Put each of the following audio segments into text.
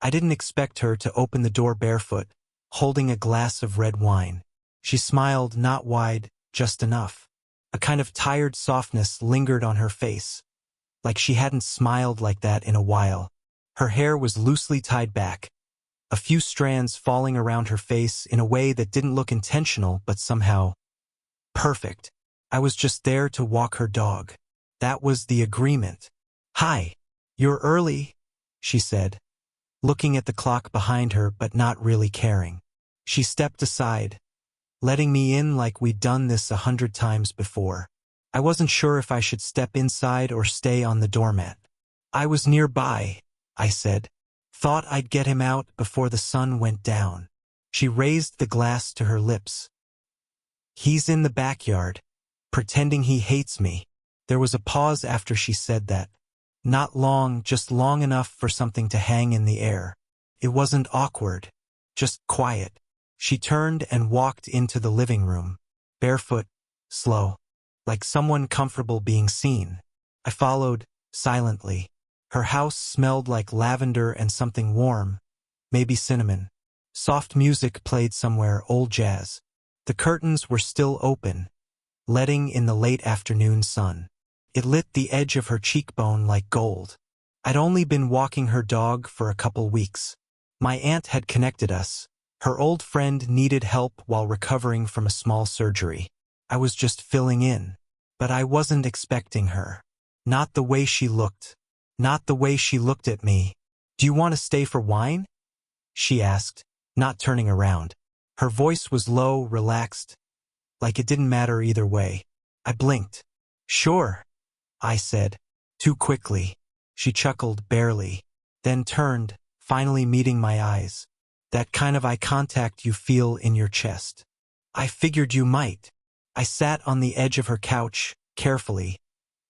I didn't expect her to open the door barefoot, holding a glass of red wine. She smiled, not wide, just enough. A kind of tired softness lingered on her face, like she hadn't smiled like that in a while. Her hair was loosely tied back, a few strands falling around her face in a way that didn't look intentional but somehow perfect. I was just there to walk her dog. That was the agreement. "Hi, you're early," she said, looking at the clock behind her but not really caring. She stepped aside, letting me in like we'd done this 100 times before. I wasn't sure if I should step inside or stay on the doormat. "I was nearby," I said. "Thought I'd get him out before the sun went down." She raised the glass to her lips. "He's in the backyard, pretending he hates me." There was a pause after she said that. Not long, just long enough for something to hang in the air. It wasn't awkward, just quiet. She turned and walked into the living room, barefoot, slow, like someone comfortable being seen. I followed, silently. Her house smelled like lavender and something warm, maybe cinnamon. Soft music played somewhere, old jazz. The curtains were still open, letting in the late afternoon sun. It lit the edge of her cheekbone like gold. I'd only been walking her dog for a couple weeks. My aunt had connected us. Her old friend needed help while recovering from a small surgery. I was just filling in. But I wasn't expecting her. Not the way she looked. Not the way she looked at me. "Do you want to stay for wine?" she asked, not turning around. Her voice was low, relaxed, like it didn't matter either way. I blinked. "Sure," I said, too quickly. She chuckled barely, then turned, finally meeting my eyes. That kind of eye contact you feel in your chest. "I figured you might." I sat on the edge of her couch, carefully,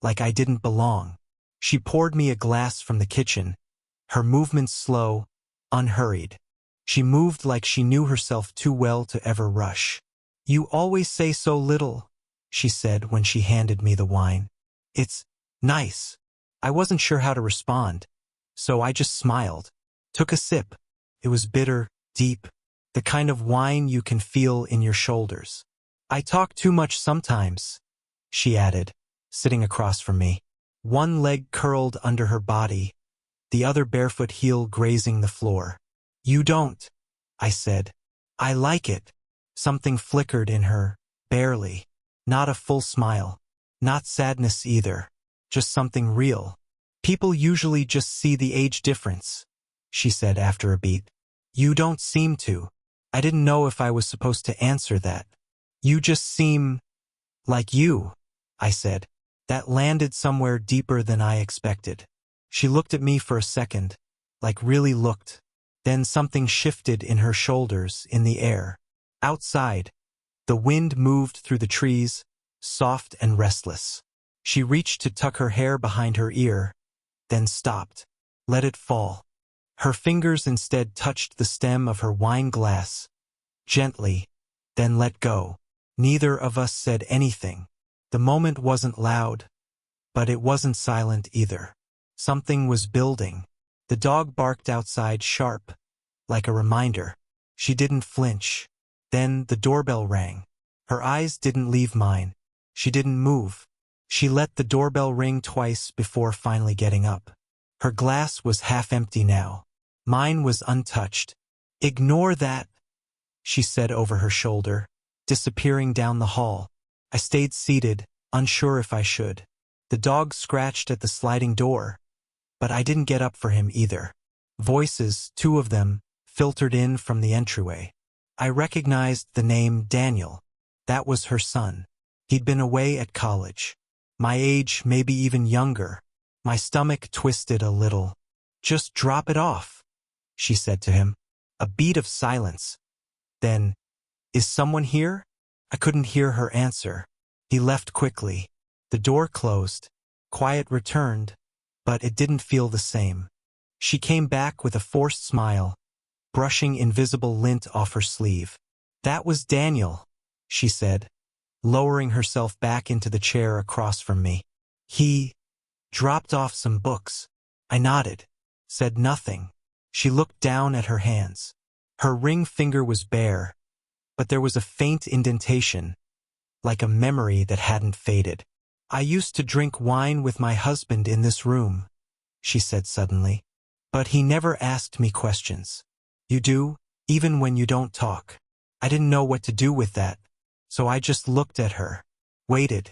like I didn't belong. She poured me a glass from the kitchen, her movements slow, unhurried. She moved like she knew herself too well to ever rush. "You always say so little," she said when she handed me the wine. "It's nice." I wasn't sure how to respond, so I just smiled. Took a sip. It was bitter, deep, the kind of wine you can feel in your shoulders. "I talk too much sometimes," she added, sitting across from me. One leg curled under her body, the other barefoot heel grazing the floor. "You don't," I said. "I like it." Something flickered in her, barely. Not a full smile. Not sadness either. Just something real. "People usually just see the age difference," she said after a beat. "You don't seem to." I didn't know if I was supposed to answer that. "You just seem like you," I said. That landed somewhere deeper than I expected. She looked at me for a second, like really looked. Then something shifted in her shoulders, in the air. Outside, the wind moved through the trees, soft and restless. She reached to tuck her hair behind her ear, then stopped. Let it fall. Her fingers instead touched the stem of her wine glass, gently, then let go. Neither of us said anything. The moment wasn't loud, but it wasn't silent either. Something was building. The dog barked outside sharp, like a reminder. She didn't flinch. Then the doorbell rang. Her eyes didn't leave mine. She didn't move. She let the doorbell ring twice before finally getting up. Her glass was half empty now. Mine was untouched. "Ignore that," she said over her shoulder, disappearing down the hall. I stayed seated, unsure if I should. The dog scratched at the sliding door, but I didn't get up for him either. Voices, two of them, filtered in from the entryway. I recognized the name Daniel. That was her son. He'd been away at college. My age, maybe even younger. My stomach twisted a little. "Just drop it off," she said to him. A beat of silence. Then, "Is someone here?" I couldn't hear her answer. He left quickly. The door closed. Quiet returned, but it didn't feel the same. She came back with a forced smile, brushing invisible lint off her sleeve. "That was Daniel," she said, lowering herself back into the chair across from me. "He dropped off some books." I nodded, said nothing. She looked down at her hands. Her ring finger was bare, but there was a faint indentation, like a memory that hadn't faded. I used to drink wine with my husband in this room, she said suddenly. But he never asked me questions. You do, even when you don't talk. I didn't know what to do with that, so I just looked at her. Waited.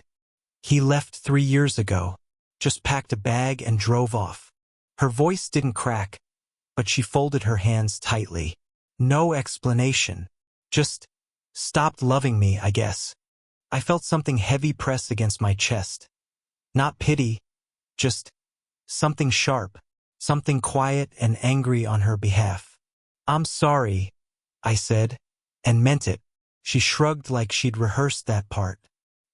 He left 3 years ago. Just packed a bag and drove off. Her voice didn't crack, but she folded her hands tightly. No explanation. Just stopped loving me, I guess. I felt something heavy press against my chest. Not pity, just something sharp, something quiet and angry on her behalf. I'm sorry, I said, and meant it. She shrugged like she'd rehearsed that part.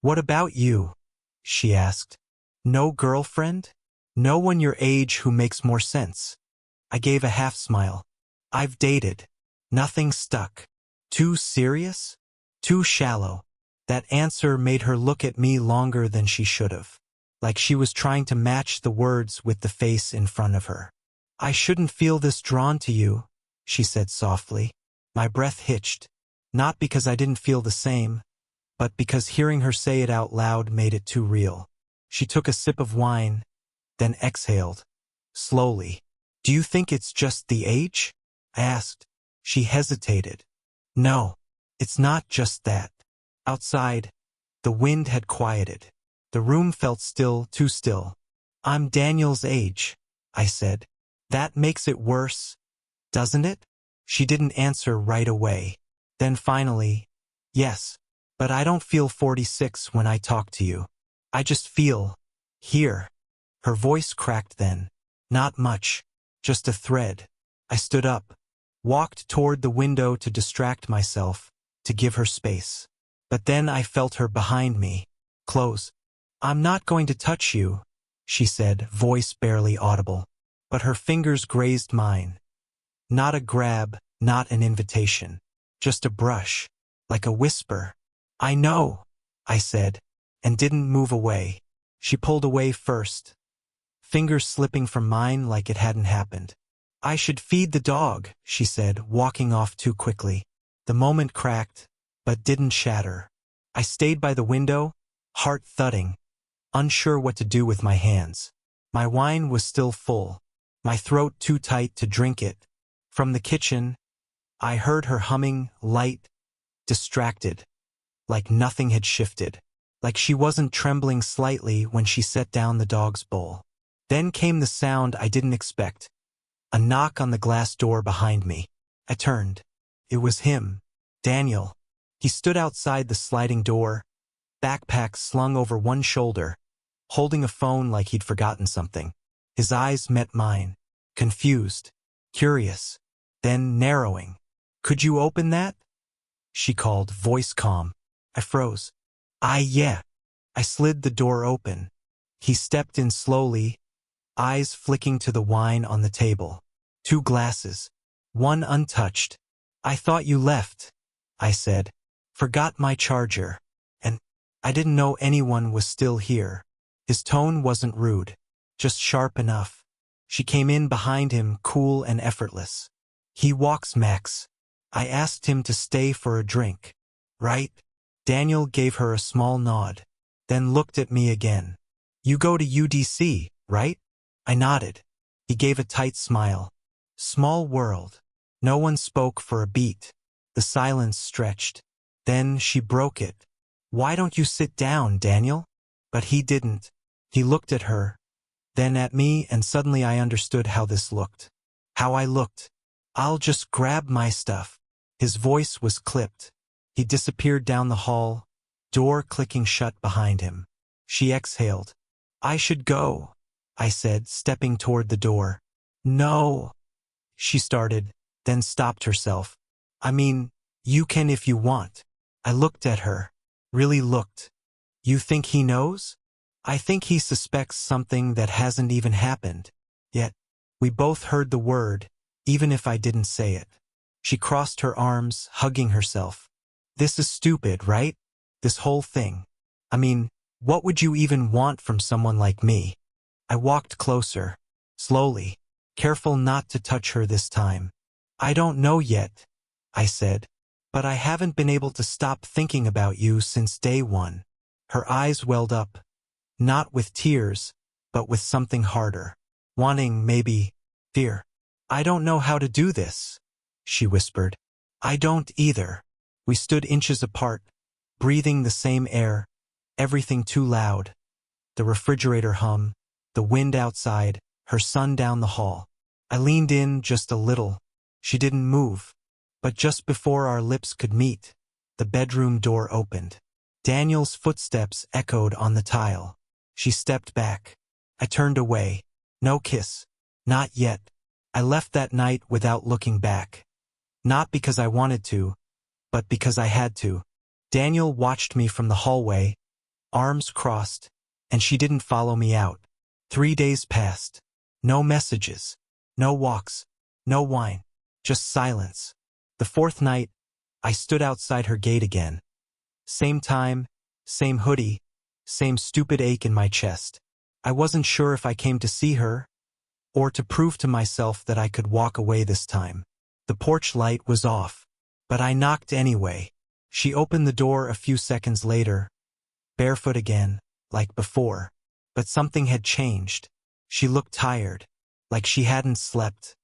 What about you? She asked. No girlfriend? No one your age who makes more sense. I gave a half smile. I've dated. Nothing stuck. Too serious? Too shallow. That answer made her look at me longer than she should have, like she was trying to match the words with the face in front of her. I shouldn't feel this drawn to you, she said softly. My breath hitched, not because I didn't feel the same, but because hearing her say it out loud made it too real. She took a sip of wine, then exhaled, slowly. Do you think it's just the age? I asked. She hesitated. No, it's not just that. Outside, the wind had quieted. The room felt still, too still. I'm Daniel's age, I said. That makes it worse, doesn't it? She didn't answer right away. Then finally, yes, but I don't feel 46 when I talk to you. I just feel here. Her voice cracked then. Not much, just a thread. I stood up, walked toward the window to distract myself, to give her space. But then I felt her behind me. Close. I'm not going to touch you, she said, voice barely audible. But her fingers grazed mine. Not a grab, not an invitation. Just a brush, like a whisper. I know, I said, and didn't move away. She pulled away first, fingers slipping from mine like it hadn't happened. I should feed the dog, she said, walking off too quickly. The moment cracked, but didn't shatter. I stayed by the window, heart thudding, unsure what to do with my hands. My wine was still full, my throat too tight to drink it. From the kitchen, I heard her humming, light, distracted, like nothing had shifted, like she wasn't trembling slightly when she set down the dog's bowl. Then came the sound I didn't expect, a knock on the glass door behind me. I turned. It was him, Daniel. He stood outside the sliding door, backpack slung over one shoulder, holding a phone like he'd forgotten something. His eyes met mine, confused, curious, then narrowing. Could you open that? She called, voice calm. I froze. Yeah. I slid the door open. He stepped in slowly, eyes flicking to the wine on the table. 2 glasses, one untouched. I thought you left, I said. Forgot my charger. And I didn't know anyone was still here. His tone wasn't rude, just sharp enough. She came in behind him, cool and effortless. He walks, Max. I asked him to stay for a drink. Right? Daniel gave her a small nod, then looked at me again. You go to UDC, right? I nodded. He gave a tight smile. Small world. No one spoke for a beat. The silence stretched. Then she broke it. Why don't you sit down, Daniel? But he didn't. He looked at her, then at me, and suddenly I understood how this looked. How I looked. I'll just grab my stuff. His voice was clipped. He disappeared down the hall, door clicking shut behind him. She exhaled. I should go, I said, stepping toward the door. No, she started, then stopped herself. I mean, you can if you want. I looked at her. Really looked. You think he knows? I think he suspects something that hasn't even happened. Yet, we both heard the word, even if I didn't say it. She crossed her arms, hugging herself. This is stupid, right? This whole thing. I mean, what would you even want from someone like me? I walked closer, slowly. careful not to touch her this time. I don't know yet, I said, but I haven't been able to stop thinking about you since day one. Her eyes welled up, not with tears, but with something harder. Wanting, maybe, fear. I don't know how to do this, she whispered. I don't either. We stood inches apart, breathing the same air, everything too loud. The refrigerator hum, the wind outside, her son down the hall. I leaned in just a little. She didn't move. But just before our lips could meet, the bedroom door opened. Daniel's footsteps echoed on the tile. She stepped back. I turned away. No kiss. Not yet. I left that night without looking back. Not because I wanted to, but because I had to. Daniel watched me from the hallway, arms crossed, and she didn't follow me out. 3 days passed. No messages. No walks. No wine. Just silence. The fourth night, I stood outside her gate again. Same time, same hoodie, same stupid ache in my chest. I wasn't sure if I came to see her, or to prove to myself that I could walk away this time. The porch light was off, but I knocked anyway. She opened the door a few seconds later, barefoot again, like before. But something had changed. She looked tired, like she hadn't slept.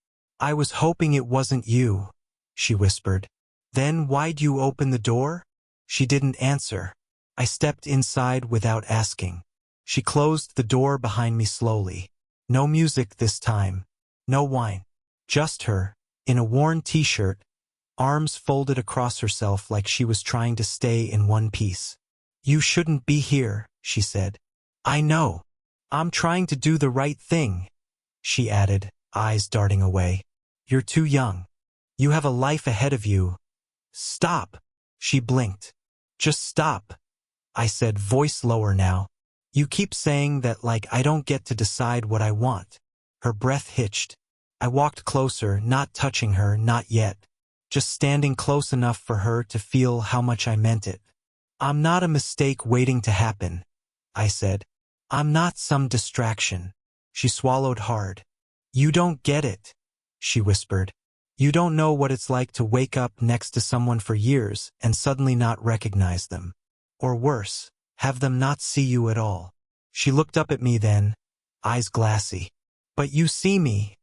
I was hoping it wasn't you, she whispered. Then why'd you open the door? She didn't answer. I stepped inside without asking. She closed the door behind me slowly. No music this time. No wine. Just her, in a worn t-shirt, arms folded across herself like she was trying to stay in one piece. You shouldn't be here, she said. I know. I'm trying to do the right thing, she added, eyes darting away. You're too young. You have a life ahead of you. Stop. She blinked. Just stop, I said, voice lower now. You keep saying that like I don't get to decide what I want. Her breath hitched. I walked closer, not touching her, not yet. Just standing close enough for her to feel how much I meant it. I'm not a mistake waiting to happen, I said. I'm not some distraction. She swallowed hard. You don't get it, she whispered. You don't know what it's like to wake up next to someone for years and suddenly not recognize them. Or worse, have them not see you at all. She looked up at me then, eyes glassy. But you see me,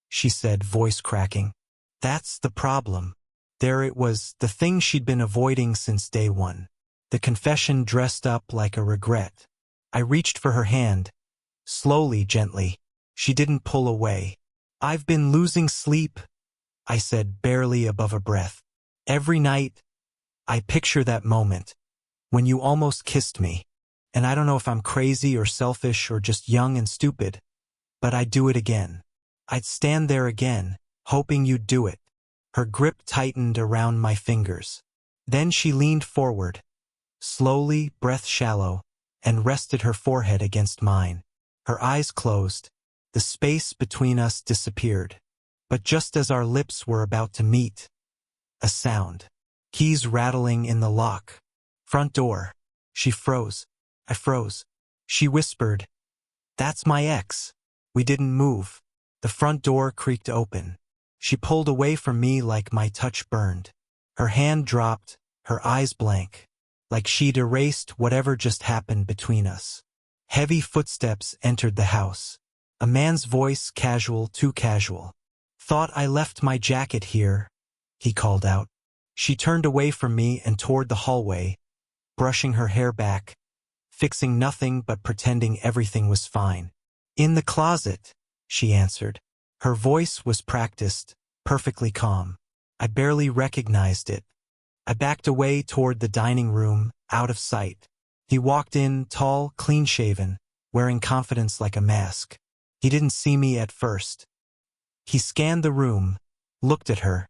she said, voice cracking. That's the problem. There it was, the thing she'd been avoiding since day one. The confession dressed up like a regret. I reached for her hand. Slowly, gently. She didn't pull away. I've been losing sleep, I said, barely above a breath. Every night, I picture that moment, when you almost kissed me. And I don't know if I'm crazy or selfish or just young and stupid, but I'd do it again. I'd stand there again, hoping you'd do it. Her grip tightened around my fingers. Then she leaned forward, slowly, breath shallow, and rested her forehead against mine. Her eyes closed. The space between us disappeared. But just as our lips were about to meet, a sound. Keys rattling in the lock. Front door. She froze. I froze. She whispered, "That's my ex." We didn't move. The front door creaked open. She pulled away from me like my touch burned. Her hand dropped, her eyes blank, like she'd erased whatever just happened between us. Heavy footsteps entered the house. A man's voice, casual, too casual. "Thought I left my jacket here," he called out. She turned away from me and toward the hallway, brushing her hair back, fixing nothing but pretending everything was fine. "In the closet," she answered. Her voice was practiced, perfectly calm. I barely recognized it. I backed away toward the dining room, out of sight. He walked in, tall, clean-shaven, wearing confidence like a mask. He didn't see me at first. He scanned the room, looked at her,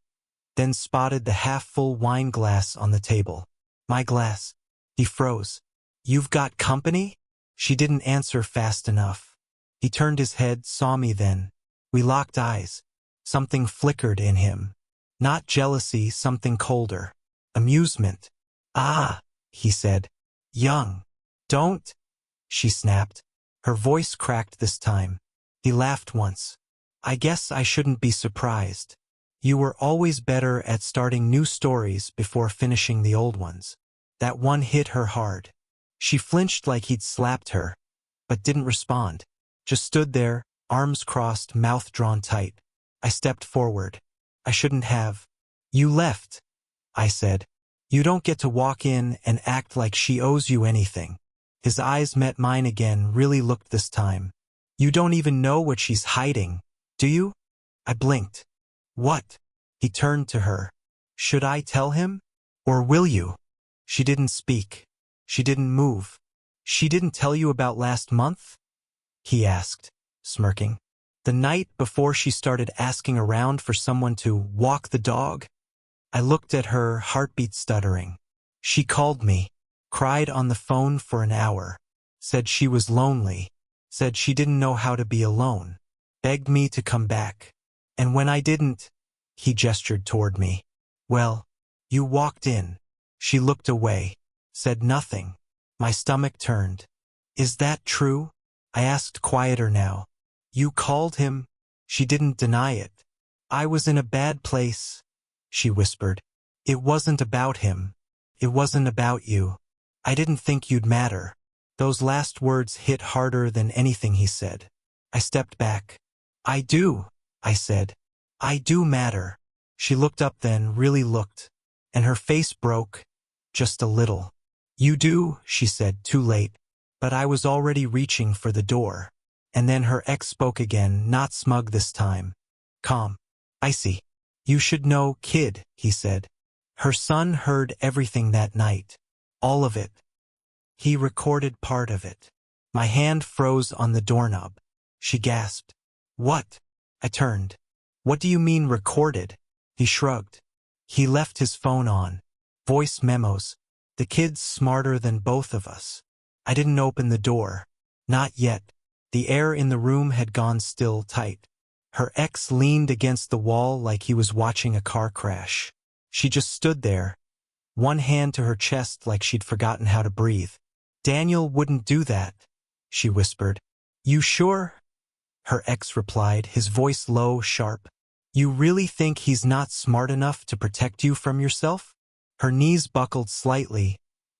then spotted the half-full wine glass on the table. My glass. He froze. "You've got company?" She didn't answer fast enough. He turned his head, saw me then. We locked eyes. Something flickered in him. Not jealousy, something colder. Amusement. "Ah," he said. "Young." "Don't," she snapped. Her voice cracked this time. He laughed once. I guess I shouldn't be surprised. You were always better at starting new stories before finishing the old ones. That one hit her hard. She flinched like he'd slapped her, but didn't respond. Just stood there, arms crossed, mouth drawn tight. I stepped forward. I shouldn't have. You left, I said. You don't get to walk in and act like she owes you anything. His eyes met mine again, really looked this time. You don't even know what she's hiding, do you? I blinked. What? He turned to her. Should I tell him? Or will you? She didn't speak. She didn't move. She didn't tell you about last month? He asked, smirking. The night before she started asking around for someone to walk the dog? I looked at her, heartbeat stuttering. She called me, cried on the phone for an hour, said she was lonely, said she didn't know how to be alone, begged me to come back. And when I didn't, he gestured toward me. Well, you walked in. She looked away, said nothing. My stomach turned. Is that true? I asked, quieter now. You called him? She didn't deny it. I was in a bad place, she whispered. It wasn't about him. It wasn't about you. I didn't think you'd matter. Those last words hit harder than anything he said. I stepped back. I do, I said. I do matter. She looked up then, really looked, and her face broke, just a little. You do, she said, too late. But I was already reaching for the door. And then her ex spoke again, not smug this time. Calm. Icy. You should know, kid, he said. Her son heard everything that night. All of it. He recorded part of it. My hand froze on the doorknob. She gasped. What? I turned. What do you mean recorded? He shrugged. He left his phone on. Voice memos. The kid's smarter than both of us. I didn't open the door. Not yet. The air in the room had gone still tight. Her ex leaned against the wall like he was watching a car crash. She just stood there, one hand to her chest like she'd forgotten how to breathe. Daniel wouldn't do that, she whispered. You sure? Her ex replied, his voice low, sharp. You really think he's not smart enough to protect you from yourself? Her knees buckled slightly,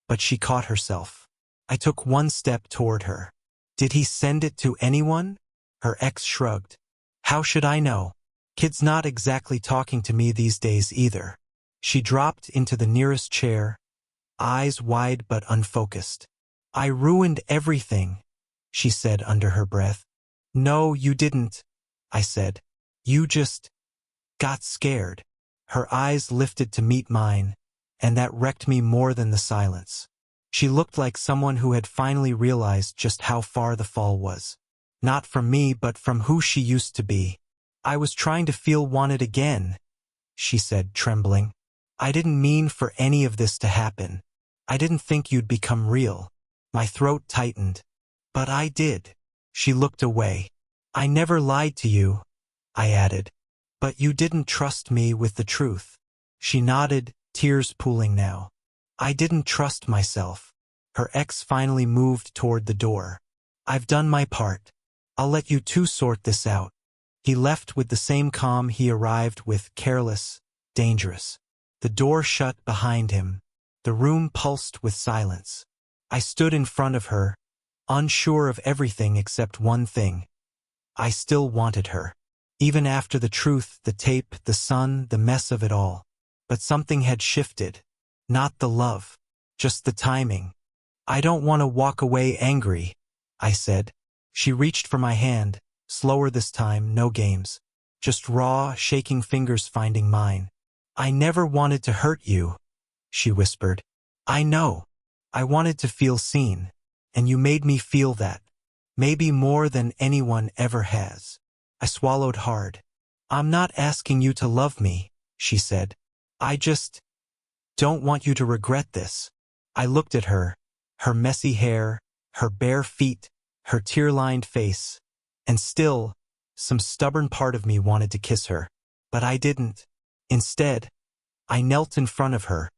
but she caught herself. I took one step toward her. Did he send it to anyone? Her ex shrugged. How should I know? Kid's not exactly talking to me these days either. She dropped into the nearest chair, eyes wide but unfocused. I ruined everything, she said under her breath. No, you didn't, I said. You just got scared. Her eyes lifted to meet mine, and that wrecked me more than the silence. She looked like someone who had finally realized just how far the fall was. Not from me, but from who she used to be. I was trying to feel wanted again, she said, trembling. I didn't mean for any of this to happen. I didn't think you'd become real. My throat tightened. But I did. She looked away. I never lied to you, I added. But you didn't trust me with the truth. She nodded, tears pooling now. I didn't trust myself. Her ex finally moved toward the door. I've done my part. I'll let you two sort this out. He left with the same calm he arrived with, careless, dangerous. The door shut behind him. The room pulsed with silence. I stood in front of her, unsure of everything except one thing. I still wanted her. Even after the truth, the tape, the sun, the mess of it all. But something had shifted. Not the love, just the timing. I don't want to walk away angry, I said. She reached for my hand, slower this time, no games. Just raw, shaking fingers finding mine. I never wanted to hurt you, she whispered. I know. I wanted to feel seen, and you made me feel that. Maybe more than anyone ever has. I swallowed hard. I'm not asking you to love me, she said. I just don't want you to regret this. I looked at her, her messy hair, her bare feet, her tear-lined face, and still, some stubborn part of me wanted to kiss her. But I didn't. Instead, I knelt in front of her,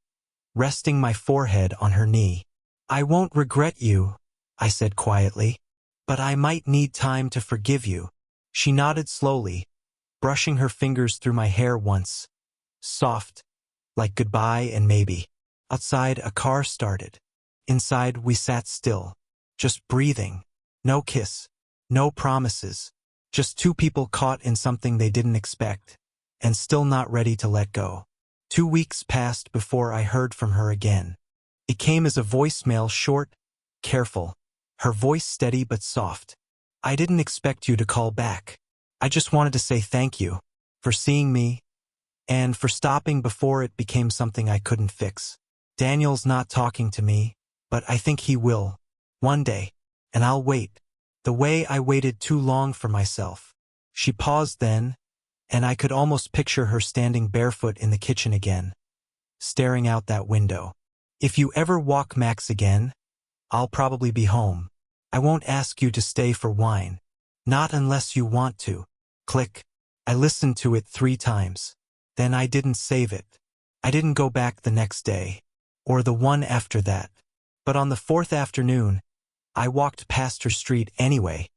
resting my forehead on her knee. I won't regret you, I said quietly, but I might need time to forgive you. She nodded slowly, brushing her fingers through my hair once. Soft, like goodbye and maybe. Outside, a car started. Inside, we sat still, just breathing. No kiss, no promises. Just two people caught in something they didn't expect, and still not ready to let go. 2 weeks passed before I heard from her again. It came as a voicemail, short, careful, her voice steady but soft. I didn't expect you to call back. I just wanted to say thank you for seeing me and for stopping before it became something I couldn't fix. Daniel's not talking to me, but I think he will. One day. And I'll wait. The way I waited too long for myself. She paused then, and I could almost picture her standing barefoot in the kitchen again, staring out that window. If you ever walk Max again, I'll probably be home. I won't ask you to stay for wine. Not unless you want to. Click. I listened to it 3 times. Then I didn't save it. I didn't go back the next day. Or the one after that. But on the 4th afternoon, I walked past her street anyway.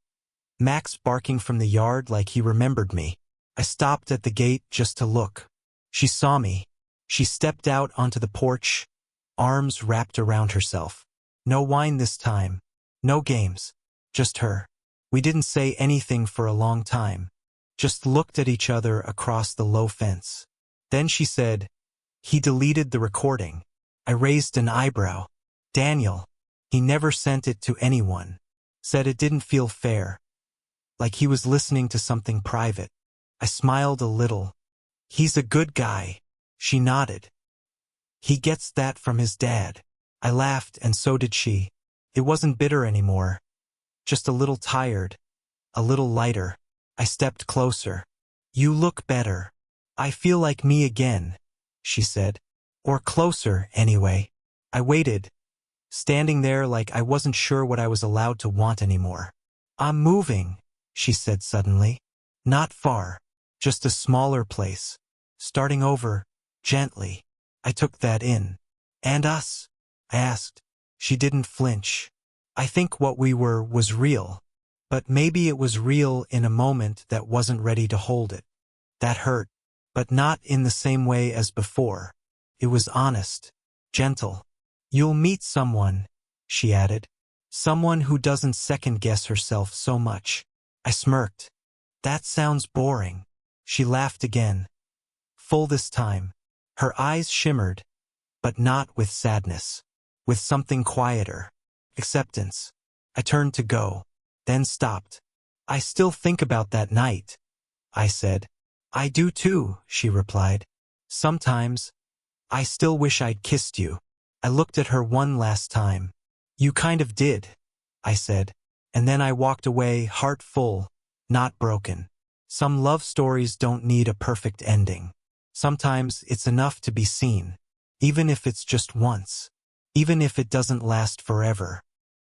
Max barking from the yard like he remembered me. I stopped at the gate just to look. She saw me. She stepped out onto the porch, arms wrapped around herself. No wine this time. No games. Just her. We didn't say anything for a long time. Just looked at each other across the low fence. Then she said, "He deleted the recording." I raised an eyebrow. Daniel. He never sent it to anyone. Said it didn't feel fair. Like he was listening to something private. I smiled a little. He's a good guy. She nodded. He gets that from his dad. I laughed, and so did she. It wasn't bitter anymore. Just a little tired. A little lighter. I stepped closer. You look better. I feel like me again, she said. Or closer, anyway. I waited, standing there like I wasn't sure what I was allowed to want anymore. I'm moving, she said suddenly. Not far. Just a smaller place. Starting over, gently. I took that in. And us? I asked. She didn't flinch. I think what we were was real. But maybe it was real in a moment that wasn't ready to hold it. That hurt. But not in the same way as before. It was honest. Gentle. You'll meet someone, she added. Someone who doesn't second-guess herself so much. I smirked. That sounds boring. She laughed again. Full this time. Her eyes shimmered, but not with sadness. With something quieter. Acceptance. I turned to go, then stopped. I still think about that night, I said. I do too, she replied. Sometimes. I still wish I'd kissed you. I looked at her one last time. You kind of did, I said. And then I walked away, heart full, not broken. Some love stories don't need a perfect ending. Sometimes it's enough to be seen, even if it's just once, even if it doesn't last forever.